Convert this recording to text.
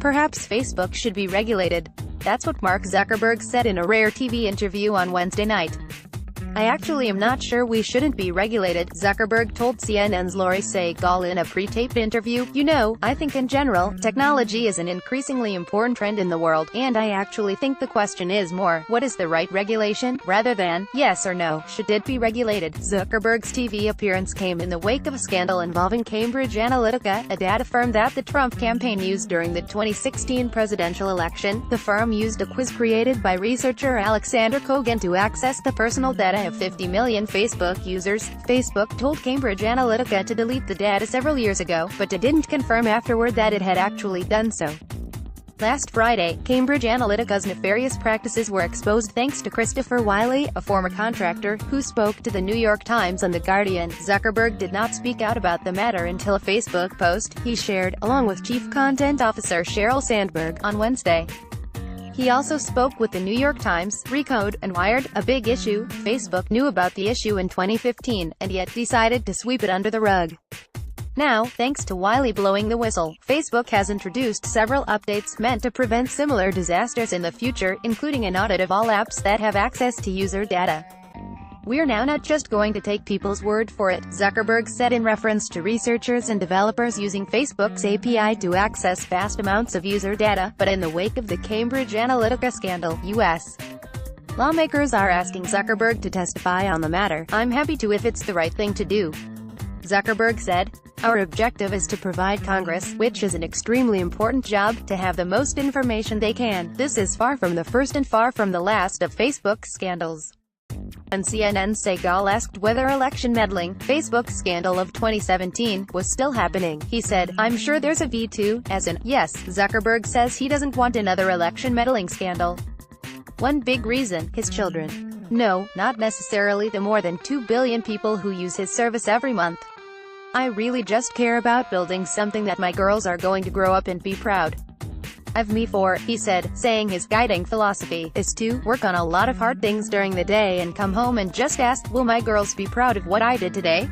Perhaps Facebook should be regulated. That's what Mark Zuckerberg said in a rare TV interview on Wednesday night. I actually am not sure we shouldn't be regulated, Zuckerberg told CNN's Lori Segal in a pre-taped interview. You know, I think in general, technology is an increasingly important trend in the world, and I actually think the question is more, what is the right regulation, rather than, yes or no, should it be regulated? Zuckerberg's TV appearance came in the wake of a scandal involving Cambridge-analytica, a data firm that the Trump campaign used during the 2016 presidential election. The firm used a quiz created by researcher Alexander Kogan to access the personal data of 50 million Facebook users. Facebook told Cambridge-analytica to delete the data several years ago, but it didn't confirm afterward that it had actually done so. Last Friday, Cambridge-analytica's nefarious practices were exposed thanks to Christopher Wiley, a former contractor, who spoke to the New York Times and The Guardian. Zuckerberg did not speak out about the matter until a Facebook post he shared, along with Chief Content Officer Sheryl Sandberg, on Wednesday. He also spoke with the New York Times, Recode, and Wired. A big issue. Facebook knew about the issue in 2015, and yet decided to sweep it under the rug. Now, thanks to Wiley blowing the whistle, Facebook has introduced several updates meant to prevent similar disasters in the future, including an audit of all apps that have access to user data. We're now not just going to take people's word for it, Zuckerberg said in reference to researchers and developers using Facebook's API to access vast amounts of user data, but in the wake of the Cambridge-analytica scandal, U.S. lawmakers are asking Zuckerberg to testify on the matter. I'm happy to if it's the right thing to do, Zuckerberg said. Our objective is to provide Congress, which is an extremely important job, to have the most information they can. This is far from the first and far from the last of Facebook's scandals. And CNN Segal asked whether election meddling, Facebook's scandal of 2017, was still happening. He said, I'm sure there's a V2, as in, yes. Zuckerberg says he doesn't want another election meddling scandal. One big reason, his children. No, not necessarily the more than 2 billion people who use his service every month. I really just care about building something that my girls are going to grow up and be proud of me for, he said, saying his guiding philosophy is to work on a lot of hard things during the day and come home and just ask, will my girls be proud of what I did today?